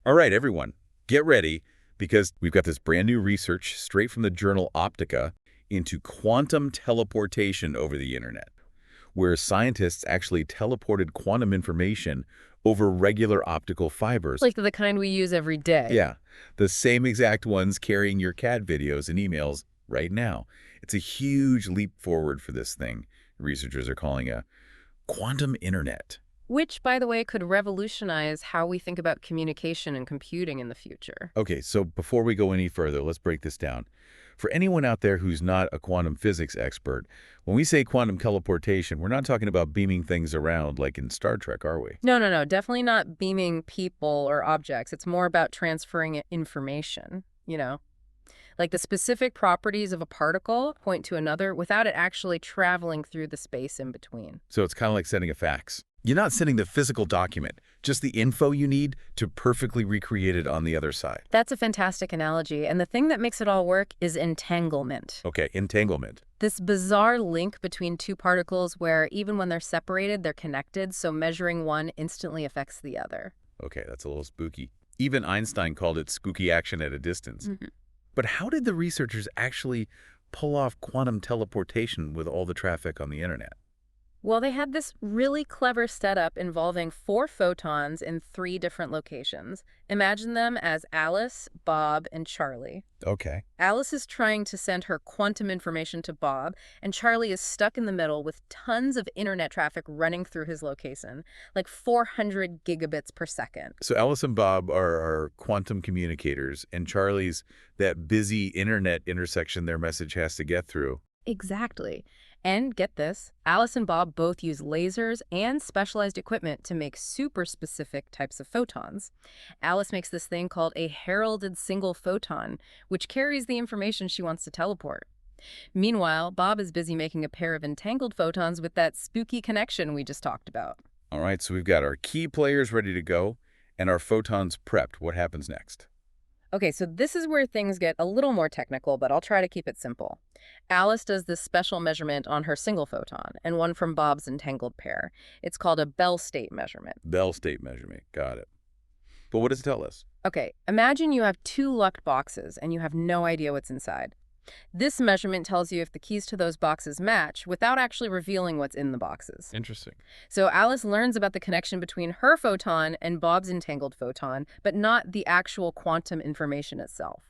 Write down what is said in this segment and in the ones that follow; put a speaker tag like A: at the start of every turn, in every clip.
A: All right, everyone, get ready because we've got this brand new research straight from the journal Optica into quantum teleportation over the internet, where scientists actually teleported quantum information over regular optical fibers.
B: Like the kind we use every day.
A: Yeah, the same exact ones carrying your cat videos and emails right now. It's a huge leap forward for this thing researchers are calling a quantum internet.
B: Which, by the way, could revolutionize how we think about communication and computing in the future.
A: Okay, so before we go any further, let's break this down. For anyone out there who's not a quantum physics expert, when we say quantum teleportation, we're not talking about beaming things around like in Star Trek, are we?
B: No, no, no. Definitely not beaming people or objects. It's more about transferring information, Like the specific properties of a particle point to another without it actually traveling through the space in between.
A: So it's kind of like sending a fax. You're not sending the physical document, just the info you need to perfectly recreate it on the other side.
B: That's a fantastic analogy, and the thing that makes it all work is entanglement.
A: Okay, entanglement.
B: This bizarre link between two particles where even when they're separated, they're connected, so measuring one instantly affects the other.
A: Okay, that's a little spooky. Even Einstein called it spooky action at a distance.
B: Mhm.
A: But how did the researchers actually pull off quantum teleportation with all the traffic on the internet?
B: Well, they had this really clever setup involving 4 photons in 3 different locations. Imagine them as Alice, Bob, and Charlie.
A: Okay.
B: Alice is trying to send her quantum information to Bob, and Charlie is stuck in the middle with tons of internet traffic running through his location, like 400 gigabits per second.
A: So Alice and Bob are quantum communicators, and Charlie's that busy internet intersection their message has to get through.
B: Exactly. And get this, Alice and Bob both use lasers and specialized equipment to make super specific types of photons. Alice makes this thing called a heralded single photon, which carries the information she wants to teleport. Meanwhile, Bob is busy making a pair of entangled photons with that spooky connection we just talked about.
A: All right, so we've got our key players ready to go and our photons prepped. What happens next?
B: Okay, so this is where things get a little more technical, but I'll try to keep it simple. Alice does this special measurement on her single photon and one from Bob's entangled pair. It's called a Bell state measurement.
A: Bell state measurement. Got it. But what does it tell us?
B: Okay, imagine you have 2 locked boxes and you have no idea what's inside. This measurement tells you if the keys to those boxes match without actually revealing what's in the boxes.
A: Interesting.
B: So Alice learns about the connection between her photon and Bob's entangled photon, but not the actual quantum information itself.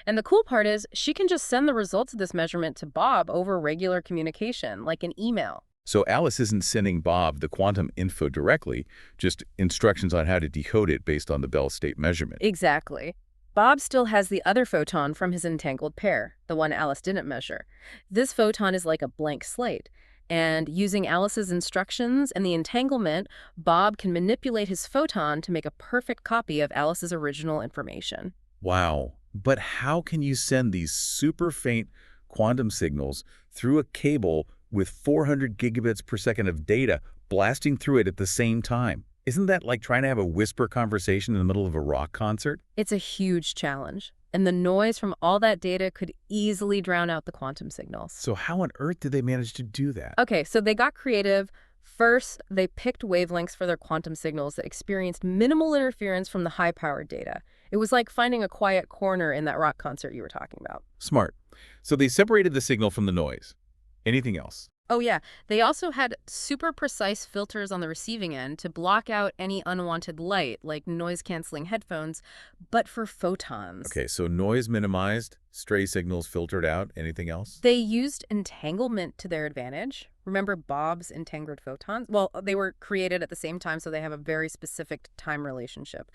B: And the cool part is she can just send the results of this measurement to Bob over regular communication, like an email.
A: So Alice isn't sending Bob the quantum info directly, just instructions on how to decode it based on the Bell state measurement.
B: Exactly. Bob still has the other photon from his entangled pair, the one Alice didn't measure. This photon is like a blank slate. And using Alice's instructions and the entanglement, Bob can manipulate his photon to make a perfect copy of Alice's original information.
A: Wow. But how can you send these super faint quantum signals through a cable with 400 gigabits per second of data blasting through it at the same time? Isn't that like trying to have a whisper conversation in the middle of a rock concert?
B: It's a huge challenge, and the noise from all that data could easily drown out the quantum signals.
A: So how on earth did they manage to do that?
B: Okay, so they got creative. First, they picked wavelengths for their quantum signals that experienced minimal interference from the high-powered data. It was like finding a quiet corner in that rock concert you were talking about.
A: Smart. So they separated the signal from the noise. Anything else?
B: Oh yeah, they also had super precise filters on the receiving end to block out any unwanted light, like noise-canceling headphones, but for photons.
A: Okay, so noise minimized, stray signals filtered out. Anything else?
B: They used entanglement to their advantage. Remember Bob's entangled photons? Well, they were created at the same time, so they have a very specific time relationship.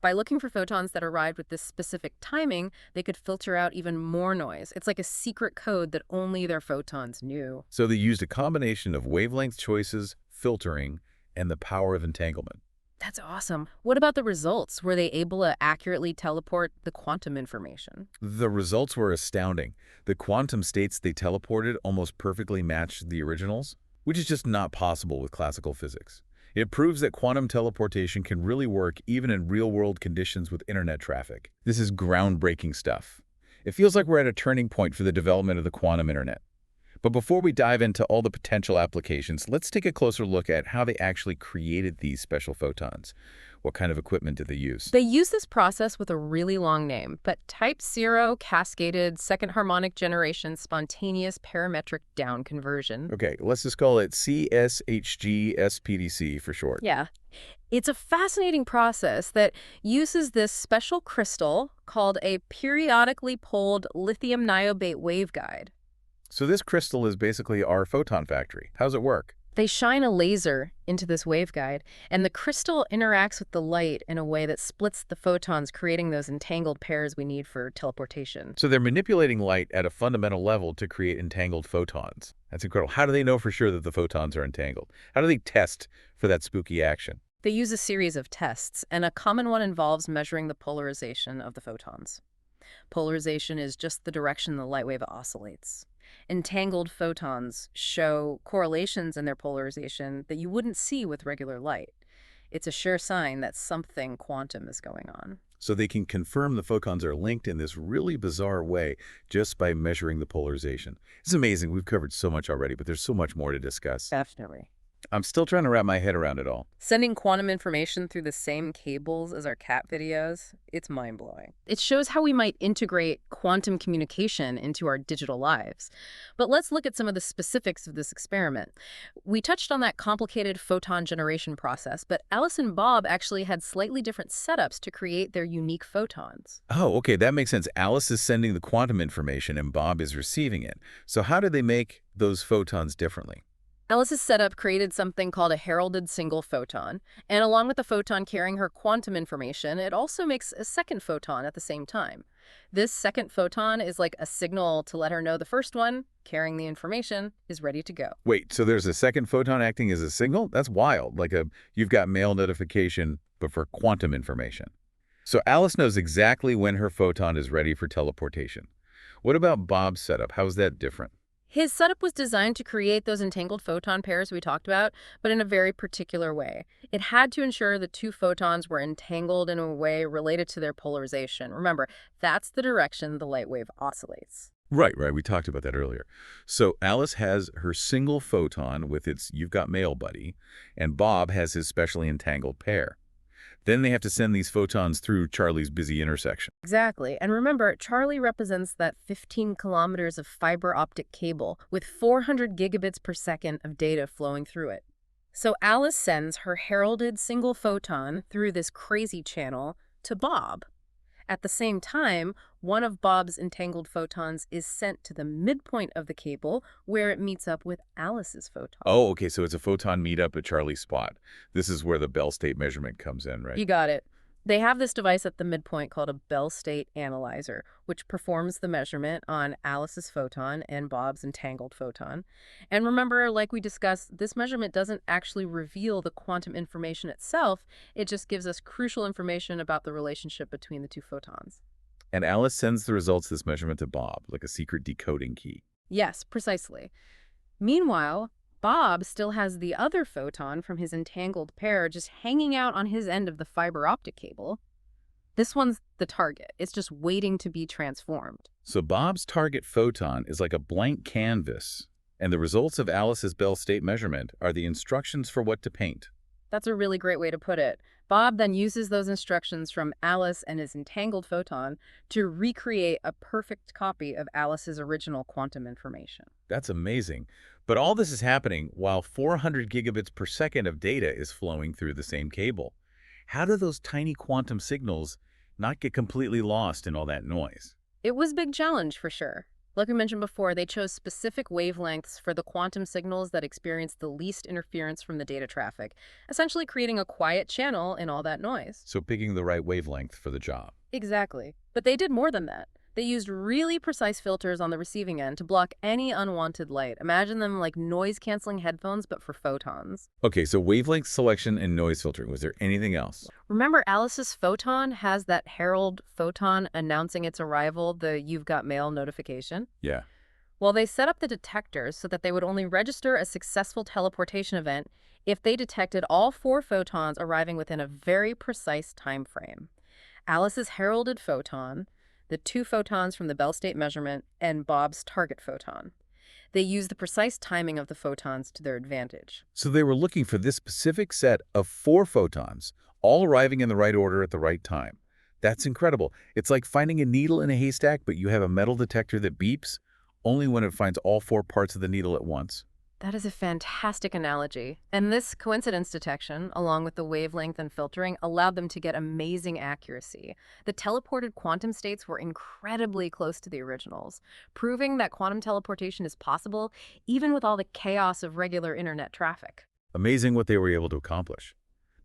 B: By looking for photons that arrived with this specific timing, they could filter out even more noise. It's like a secret code that only their photons knew.
A: So they used a combination of wavelength choices, filtering, and the power of entanglement.
B: That's awesome. What about the results? Were they able to accurately teleport the quantum information?
A: The results were astounding. The quantum states they teleported almost perfectly matched the originals, which is just not possible with classical physics. It proves that quantum teleportation can really work even in real-world conditions with internet traffic. This is groundbreaking stuff. It feels like we're at a turning point for the development of the quantum internet. But before we dive into all the potential applications, let's take a closer look at how they actually created these special photons. What kind of equipment did they use?
B: They use this process with a really long name, but type 0 cascaded second harmonic generation spontaneous parametric down conversion.
A: Okay, let's just call it CSHG-SPDC for short.
B: Yeah. It's a fascinating process that uses this special crystal called a periodically poled lithium niobate waveguide.
A: So this crystal is basically our photon factory. How's it work?
B: They shine a laser into this waveguide, and the crystal interacts with the light in a way that splits the photons, creating those entangled pairs we need for teleportation.
A: So they're manipulating light at a fundamental level to create entangled photons. That's incredible. How do they know for sure that the photons are entangled? How do they test for that spooky action?
B: They use a series of tests, and a common one involves measuring the polarization of the photons. Polarization is just the direction the light wave oscillates. Entangled photons show correlations in their polarization that you wouldn't see with regular light. It's a sure sign that something quantum is going on.
A: So they can confirm the photons are linked in this really bizarre way just by measuring the polarization. It's amazing. We've covered so much already, but there's so much more to discuss.
B: Definitely.
A: I'm still trying to wrap my head around it all.
B: Sending quantum information through the same cables as our cat videos, it's mind-blowing. It shows how we might integrate quantum communication into our digital lives. But let's look at some of the specifics of this experiment. We touched on that complicated photon generation process, but Alice and Bob actually had slightly different setups to create their unique photons.
A: Oh, okay, that makes sense. Alice is sending the quantum information and Bob is receiving it. So how did they make those photons differently?
B: Alice's setup created something called a heralded single photon, and along with the photon carrying her quantum information, it also makes a second photon at the same time. This second photon is like a signal to let her know the first one, carrying the information, is ready to go.
A: Wait, so there's a second photon acting as a signal? That's wild, like a you've got mail notification, but for quantum information. So Alice knows exactly when her photon is ready for teleportation. What about Bob's setup? How's that different?
B: His setup was designed to create those entangled photon pairs we talked about, but in a very particular way. It had to ensure the two photons were entangled in a way related to their polarization. Remember, that's the direction the light wave oscillates.
A: Right. We talked about that earlier. So Alice has her single photon with its You've Got Mail buddy, and Bob has his specially entangled pair. Then they have to send these photons through Charlie's busy intersection.
B: Exactly. And remember, Charlie represents that 15 kilometers of fiber optic cable with 400 gigabits per second of data flowing through it. So Alice sends her heralded single photon through this crazy channel to Bob. At the same time, one of Bob's entangled photons is sent to the midpoint of the cable where it meets up with Alice's photon.
A: Oh, okay, so it's a photon meetup at Charlie's spot. This is where the Bell state measurement comes in, right?
B: You got it. They have this device at the midpoint called a Bell state analyzer, which performs the measurement on Alice's photon and Bob's entangled photon. And remember, like we discussed, this measurement doesn't actually reveal the quantum information itself. It just gives us crucial information about the relationship between the two photons.
A: And Alice sends the results of this measurement to Bob, like a secret decoding key.
B: Yes, precisely. Meanwhile, Bob still has the other photon from his entangled pair just hanging out on his end of the fiber optic cable. This one's the target. It's just waiting to be transformed.
A: So Bob's target photon is like a blank canvas, and the results of Alice's Bell state measurement are the instructions for what to paint.
B: That's a really great way to put it. Bob then uses those instructions from Alice and his entangled photon to recreate a perfect copy of Alice's original quantum information.
A: That's amazing. But all this is happening while 400 gigabits per second of data is flowing through the same cable. How do those tiny quantum signals not get completely lost in all that noise?
B: It was a big challenge for sure. Like we mentioned before, they chose specific wavelengths for the quantum signals that experience the least interference from the data traffic, essentially creating a quiet channel in all that noise.
A: So picking the right wavelength for the job.
B: Exactly. But they did more than that. They used really precise filters on the receiving end to block any unwanted light. Imagine them like noise-canceling headphones, but for photons.
A: Okay, so wavelength selection and noise filtering. Was there anything else?
B: Remember Alice's photon has that herald photon announcing its arrival, the You've Got Mail notification?
A: Yeah.
B: Well, they set up the detectors so that they would only register a successful teleportation event if they detected all 4 photons arriving within a very precise time frame. Alice's heralded photon, the 2 photons from the Bell state measurement, and Bob's target photon. They use the precise timing of the photons to their advantage.
A: So they were looking for this specific set of 4 photons, all arriving in the right order at the right time. That's incredible. It's like finding a needle in a haystack, but you have a metal detector that beeps only when it finds all 4 parts of the needle at once.
B: That is a fantastic analogy. And this coincidence detection, along with the wavelength and filtering, allowed them to get amazing accuracy. The teleported quantum states were incredibly close to the originals, proving that quantum teleportation is possible even with all the chaos of regular internet traffic.
A: Amazing what they were able to accomplish.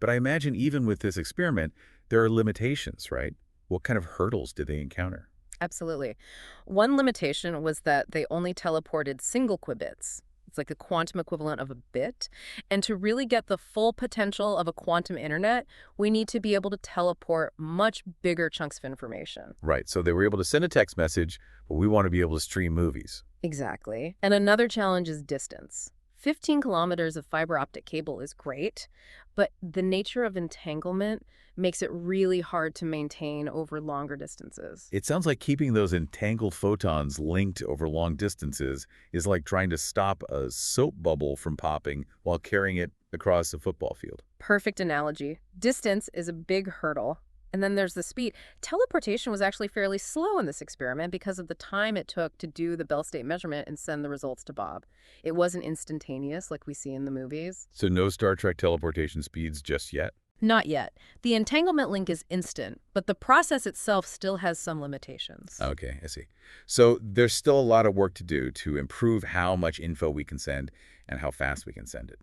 A: But I imagine even with this experiment, there are limitations, right? What kind of hurdles did they encounter?
B: Absolutely. One limitation was that they only teleported single qubits. It's like the quantum equivalent of a bit. And to really get the full potential of a quantum internet, we need to be able to teleport much bigger chunks of information.
A: Right, so they were able to send a text message, but we want to be able to stream movies.
B: Exactly. And another challenge is distance. 15 kilometers of fiber optic cable is great, but the nature of entanglement makes it really hard to maintain over longer distances.
A: It sounds like keeping those entangled photons linked over long distances is like trying to stop a soap bubble from popping while carrying it across a football field.
B: Perfect analogy. Distance is a big hurdle. And then there's the speed. Teleportation was actually fairly slow in this experiment because of the time it took to do the Bell state measurement and send the results to Bob. It wasn't instantaneous like we see in the movies.
A: So no Star Trek teleportation speeds just yet?
B: Not yet. The entanglement link is instant, but the process itself still has some limitations.
A: Okay, I see. So there's still a lot of work to do to improve how much info we can send and how fast we can send it.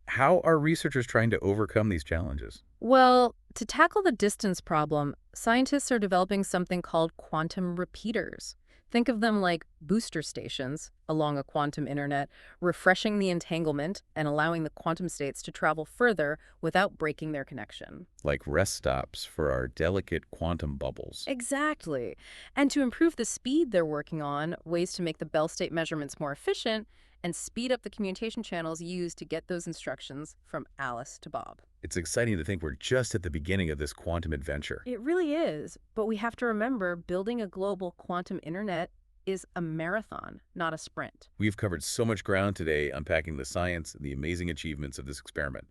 A: How are researchers trying to overcome these challenges?
B: Well, to tackle the distance problem, scientists are developing something called quantum repeaters. Think of them like booster stations along a quantum internet, refreshing the entanglement and allowing the quantum states to travel further without breaking their connection.
A: Like rest stops for our delicate quantum bubbles.
B: Exactly. And to improve the speed, they're working on ways to make the Bell state measurements more efficient and speed up the communication channels used to get those instructions from Alice to Bob.
A: It's exciting to think we're just at the beginning of this quantum adventure.
B: It really is, but we have to remember building a global quantum internet is a marathon, not a sprint.
A: We've covered so much ground today unpacking the science and the amazing achievements of this experiment.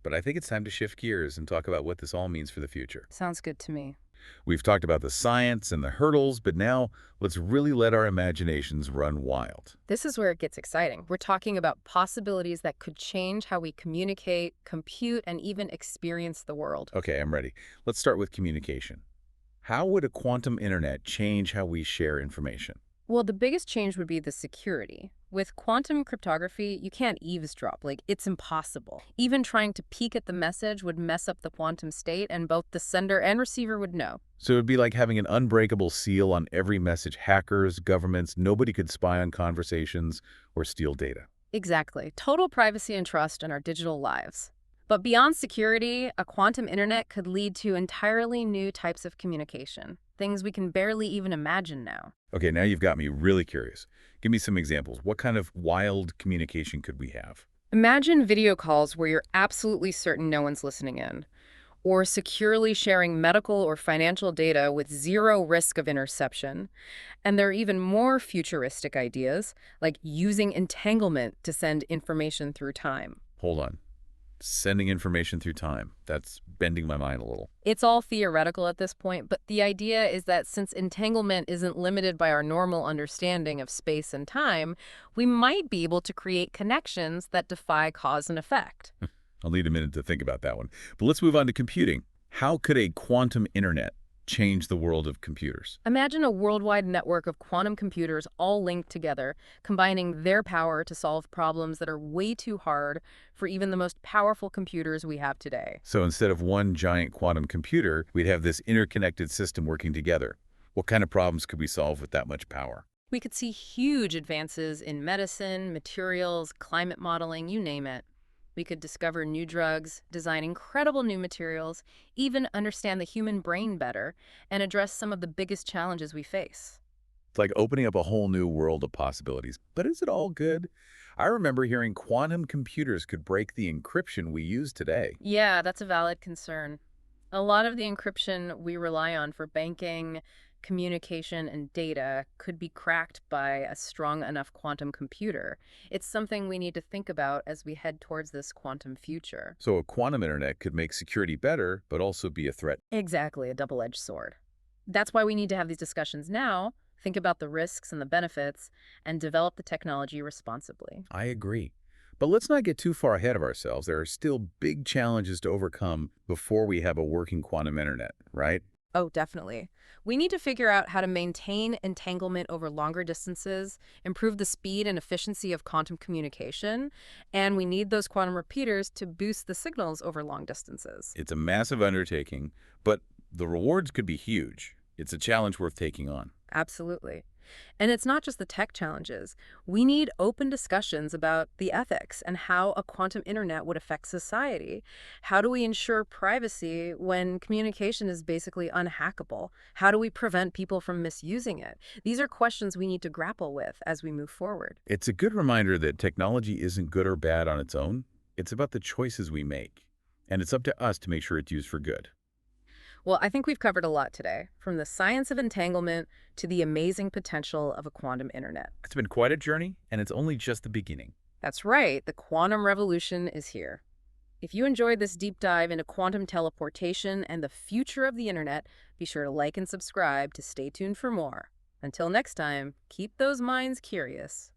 A: But I think it's time to shift gears and talk about what this all means for the future.
B: Sounds good to me.
A: We've talked about the science and the hurdles, but now let's really let our imaginations run wild.
B: This is where it gets exciting. We're talking about possibilities that could change how we communicate, compute, and even experience the world.
A: Okay, I'm ready. Let's start with communication. How would a quantum internet change how we share information?
B: Well, the biggest change would be the security. With quantum cryptography, you can't eavesdrop. Like, it's impossible. Even trying to peek at the message would mess up the quantum state, and both the sender and receiver would know.
A: So it would be like having an unbreakable seal on every message. Hackers, governments, nobody could spy on conversations or steal data.
B: Exactly. Total privacy and trust in our digital lives. But beyond security, a quantum internet could lead to entirely new types of communication, things we can barely even imagine now.
A: Okay, now you've got me really curious. Give me some examples. What kind of wild communication could we have?
B: Imagine video calls where you're absolutely certain no one's listening in, or securely sharing medical or financial data with zero risk of interception. And there are even more futuristic ideas, like using entanglement to send information through time.
A: Hold on. Sending information through time. That's bending my mind a little.
B: It's all theoretical at this point, but the idea is that since entanglement isn't limited by our normal understanding of space and time, we might be able to create connections that defy cause and effect.
A: I'll need a minute to think about that one. But let's move on to computing. How could a quantum internet change the world of computers?
B: Imagine a worldwide network of quantum computers all linked together, combining their power to solve problems that are way too hard for even the most powerful computers we have today.
A: So instead of one giant quantum computer, we'd have this interconnected system working together. What kind of problems could we solve with that much power?
B: We could see huge advances in medicine, materials, climate modeling, you name it. We could discover new drugs, design incredible new materials, even understand the human brain better, and address some of the biggest challenges we face.
A: It's like opening up a whole new world of possibilities. But is it all good? I remember hearing quantum computers could break the encryption we use today.
B: Yeah, that's a valid concern. A lot of the encryption we rely on for banking, communication and data could be cracked by a strong enough quantum computer. It's something we need to think about as we head towards this quantum future.
A: So a quantum internet could make security better, but also be a threat.
B: Exactly, a double-edged sword. That's why we need to have these discussions now, think about the risks and the benefits, and develop the technology responsibly.
A: I agree. But let's not get too far ahead of ourselves. There are still big challenges to overcome before we have a working quantum internet, right?
B: Oh, definitely. We need to figure out how to maintain entanglement over longer distances, improve the speed and efficiency of quantum communication, and we need those quantum repeaters to boost the signals over long distances.
A: It's a massive undertaking, but the rewards could be huge. It's a challenge worth taking on.
B: Absolutely. And it's not just the tech challenges. We need open discussions about the ethics and how a quantum internet would affect society. How do we ensure privacy when communication is basically unhackable? How do we prevent people from misusing it? These are questions we need to grapple with as we move forward.
A: It's a good reminder that technology isn't good or bad on its own. It's about the choices we make. And it's up to us to make sure it's used for good.
B: Well, I think we've covered a lot today, from the science of entanglement to the amazing potential of a quantum internet.
A: It's been quite a journey, and it's only just the beginning.
B: That's right, the quantum revolution is here. If you enjoyed this deep dive into quantum teleportation and the future of the internet, be sure to like and subscribe to stay tuned for more. Until next time, keep those minds curious.